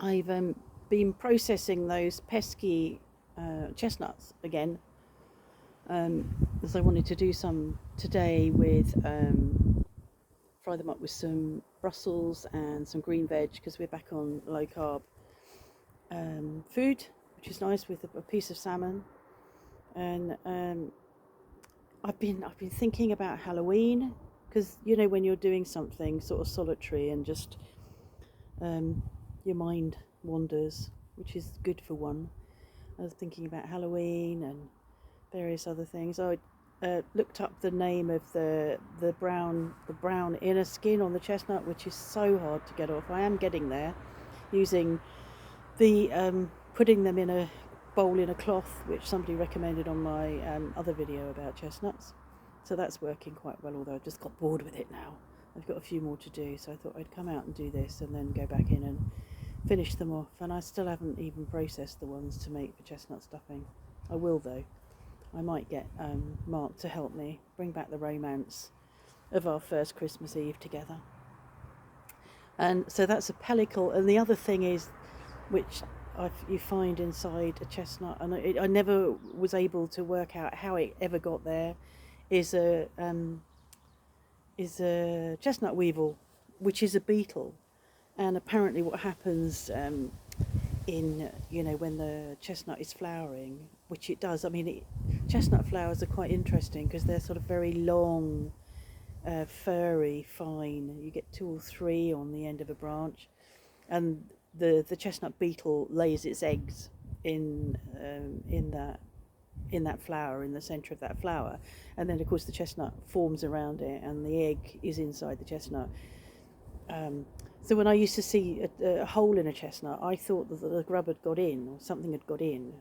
I've been processing those pesky chestnuts again, as I wanted to do some today with fry them up with some Brussels and some green veg because we're back on low carb food, which is nice, with a piece of salmon. And I've been thinking about Halloween, because when you're doing something sort of solitary and just your mind wanders, which is good for one. I was thinking about Halloween and various other things. I looked up the name of the brown inner skin on the chestnut, which is so hard to get off. I am getting there, using the putting them in a bowl in a cloth, which somebody recommended on my other video about chestnuts. So that's working quite well, although I've just got bored with it now. I've got a few more to do, so I thought I'd come out and do this and then go back in and finish them off. And I still haven't even processed the ones to make for chestnut stuffing. I will, though. I might get Mark to help me bring back the romance of our first Christmas Eve together. And so that's a pellicle. And the other thing is, which you find inside a chestnut, and I never was able to work out how it ever got there, is a chestnut weevil, which is a beetle. And apparently what happens in when the chestnut is flowering, which it does. I mean, chestnut flowers are quite interesting because they're sort of very long, furry, fine. You get 2 or 3 on the end of a branch, and the chestnut beetle lays its eggs in that flower, in the centre of that flower, and then of course the chestnut forms around it, and the egg is inside the chestnut. So when I used to see a hole in a chestnut, I thought that the grub had got in, or something had got in,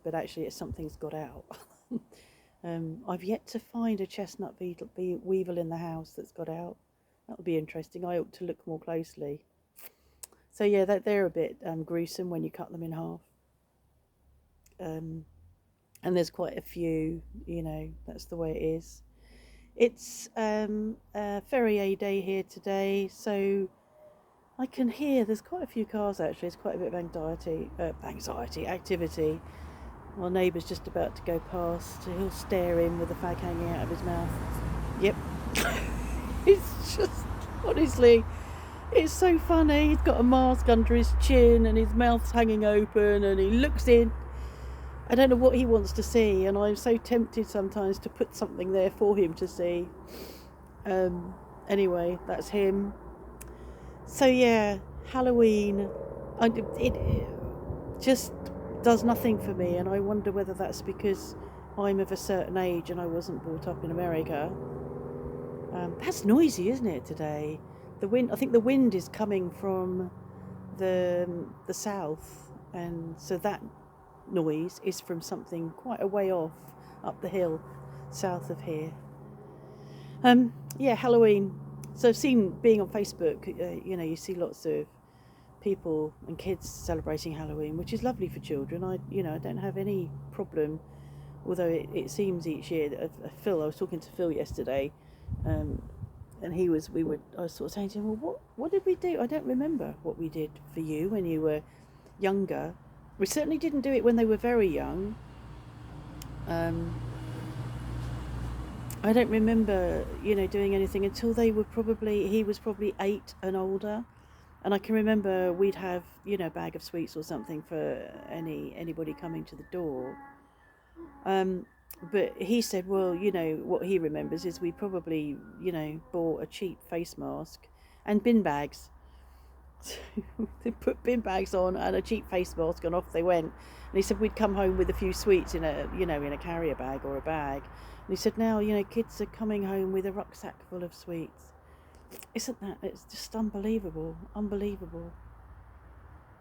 but actually something's got out. I've yet to find a chestnut weevil in the house that's got out. That would be interesting. I ought to look more closely. So yeah, they're a bit gruesome when you cut them in half. And there's quite a few, that's the way it is. It's Ferrier Day here today, so I can hear there's quite a few cars actually. It's quite a bit of activity. Our neighbour's just about to go past. He'll stare in with the fag hanging out of his mouth. Yep. It's just, honestly, it's so funny. He's got a mask under his chin and his mouth's hanging open, and he looks in. I don't know what he wants to see, and I'm so tempted sometimes to put something there for him to see. Anyway, that's him. So yeah, Halloween, it just does nothing for me, and I wonder whether that's because I'm of a certain age and I wasn't brought up in America. That's noisy, isn't it, today? The wind. I think the wind is coming from the south, and so that noise is from something quite a way off up the hill south of here. Yeah, Halloween. So I've seen, being on Facebook, you see lots of people and kids celebrating Halloween, which is lovely for children. I don't have any problem, although it seems each year. I was talking to Phil yesterday, and I was sort of saying to him, well, what did we do? I don't remember what we did for you when you were younger. We certainly didn't do it when they were very young. I don't remember, doing anything until he was probably 8 and older. And I can remember we'd have, a bag of sweets or something for anybody coming to the door. But he said, well, what he remembers is we probably, bought a cheap face mask and bin bags. They put bin bags on and a cheap face mask, and off they went. And he said we'd come home with a few sweets in a carrier bag or a bag. And he said now, kids are coming home with a rucksack full of sweets. Isn't that? It's just unbelievable.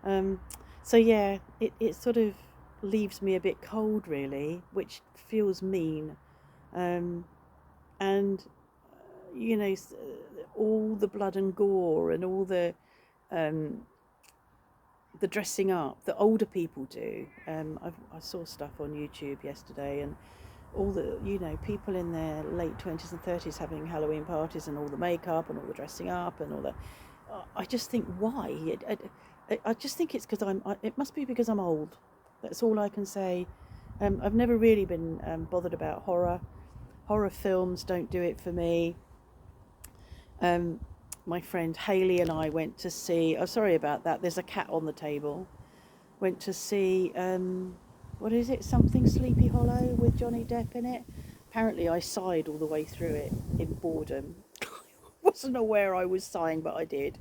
So yeah, it sort of leaves me a bit cold, really, which feels mean. And all the blood and gore and all the dressing up that older people do. I saw stuff on YouTube yesterday, and all the people in their late 20s and 30s having Halloween parties, and all the makeup and all the dressing up and all that. I just think, why? I just think it's because it must be because I'm old. That's all I can say. I've never really been bothered about horror. Horror films don't do it for me. Um, my friend Haley and I went to see. Oh, sorry about that. There's a cat on the table. Went to see. What is it? Something Sleepy Hollow with Johnny Depp in it. Apparently, I sighed all the way through it in boredom. Wasn't aware I was sighing, but I did.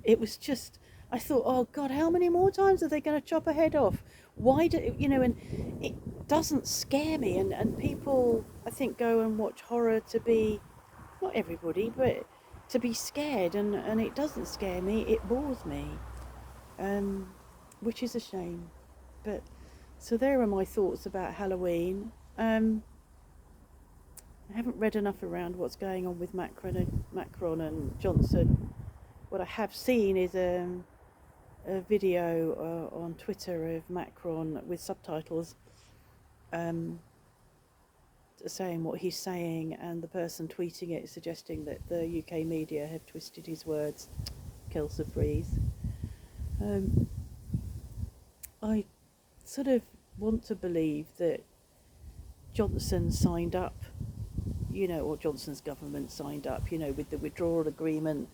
It was just, I thought, oh God, how many more times are they going to chop a head off? Why do, you know, and it doesn't scare me. And people, I think, go and watch horror to be, not everybody, but to be scared. And it doesn't scare me, it bores me, um, which is a shame. But, so there are my thoughts about Halloween. I haven't read enough around what's going on with Macron and Johnson. What I have seen is a video on Twitter of Macron with subtitles um, saying what he's saying, and the person tweeting it suggesting that the UK media have twisted his words. Kills the breeze. I sort of want to believe that Johnson signed up, or Johnson's government signed up, with the withdrawal agreement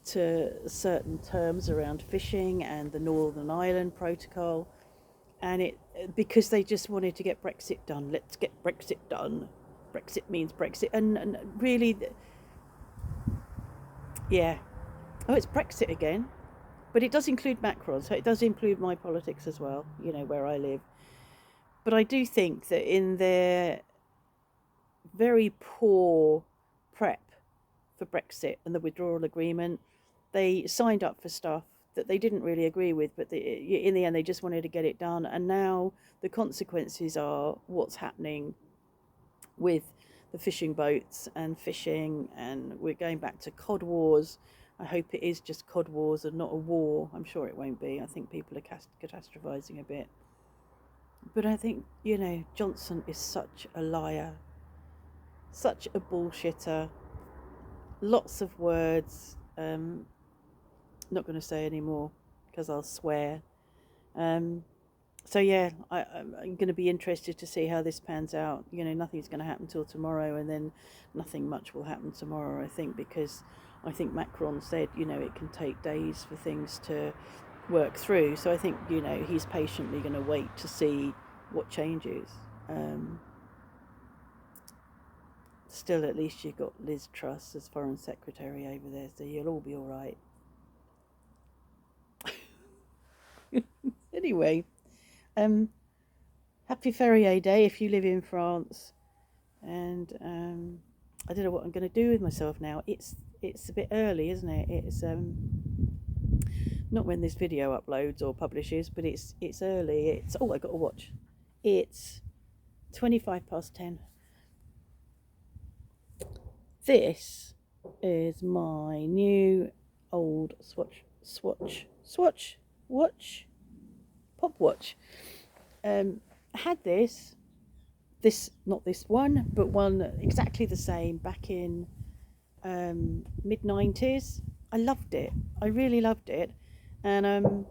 to certain terms around fishing and the Northern Ireland Protocol, and it because they just wanted to get Brexit done. Let's get Brexit done. Brexit means Brexit, and really, yeah. Oh, it's Brexit again, but it does include Macron, so it does include my politics as well. Where I live, but I do think that in their very poor prep for Brexit and the withdrawal agreement, they signed up for stuff that they didn't really agree with, but in the end they just wanted to get it done. And now the consequences are what's happening with the fishing boats and fishing, and we're going back to cod wars. I hope it is just cod wars and not a war. I'm sure it won't be. I think people are catastrophizing a bit. But I think, Johnson is such a liar, such a bullshitter. Lots of words. Not going to say any more because I'll swear. So yeah, I'm going to be interested to see how this pans out. Nothing's going to happen till tomorrow, and then nothing much will happen tomorrow, I think, because I think Macron said, it can take days for things to work through. So I think, he's patiently going to wait to see what changes. Still, at least you've got Liz Truss as Foreign Secretary over there, so you'll all be all right. Anyway, happy Férié Day if you live in France, and I don't know what I'm going to do with myself now. It's a bit early, isn't it? It's not when this video uploads or publishes, but it's early. I got to watch. It's 10:25. This is my new old pop watch. I had this not this one, but one exactly the same back in mid-90s. I loved it. I really loved it. And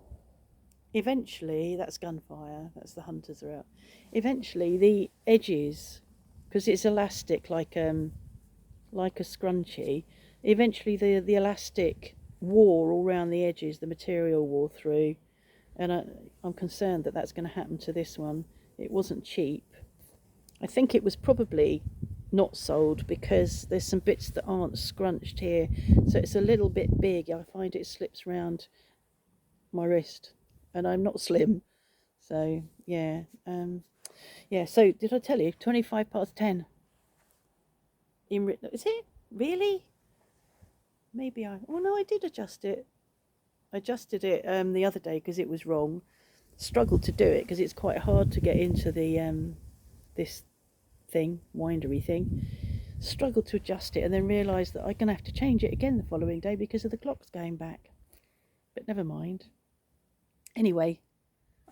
eventually, that's gunfire. That's the hunters are out. Eventually, the edges, because it's elastic like a scrunchie. Eventually, the elastic wore all around the edges. The material wore through, and I'm concerned that that's going to happen to this one. It wasn't cheap. I think it was probably not sold because there's some bits that aren't scrunched here, so it's a little bit big. I find it slips round my wrist, and I'm not slim, so yeah. So did I tell you 10:25? Is it really? Maybe no, I did adjust it. I adjusted it the other day because it was wrong. Struggled to do it because it's quite hard to get into the this windery thing. Struggled to adjust it, and then realised that I'm going to have to change it again the following day because of the clocks going back. But never mind. Anyway,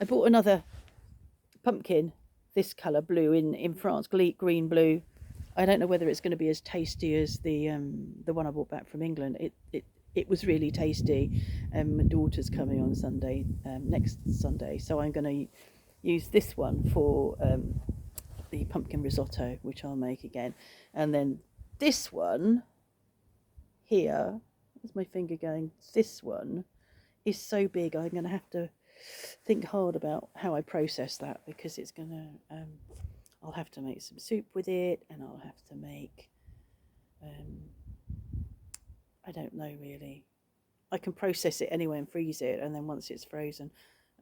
I bought another pumpkin, this colour blue in France, green blue. I don't know whether it's going to be as tasty as the one I bought back from England. it was really tasty. And my daughter's coming on Sunday, next Sunday, so I'm going to use this one for the pumpkin risotto, which I'll make again. And then this one here, where's my finger going? This one is so big, I'm going to have to think hard about how I process that, because it's going to, I'll have to make some soup with it, and I'll have to make, I don't know really. I can process it anyway and freeze it, and then once it's frozen,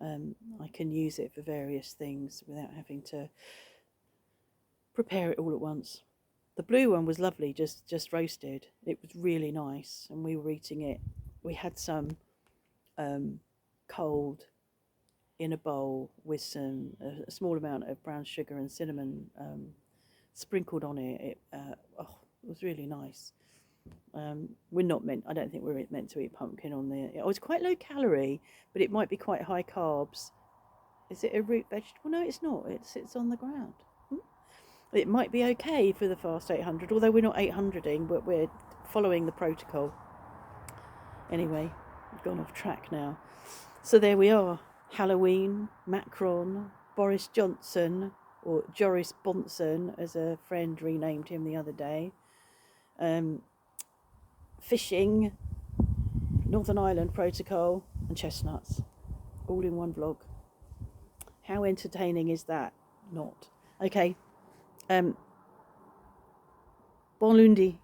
I can use it for various things without having to prepare it all at once. The blue one was lovely, just roasted. It was really nice, and we were eating it. We had some cold in a bowl with a small amount of brown sugar and cinnamon sprinkled on it. It was really nice. We're not meant. I don't think we're meant to eat pumpkin on the. Oh, it's quite low calorie, but it might be quite high carbs. Is it a root vegetable? No, it's not. It sits on the ground. It might be okay for the fast 800, although we're not 800ing, but we're following the protocol. Anyway, we've gone off track now. So there we are. Halloween, Macron, Boris Johnson, or Joris Bonson, as a friend renamed him the other day. Fishing, Northern Ireland Protocol, and chestnuts, all in one vlog. How entertaining is that? Not. Okay. Bon lundi.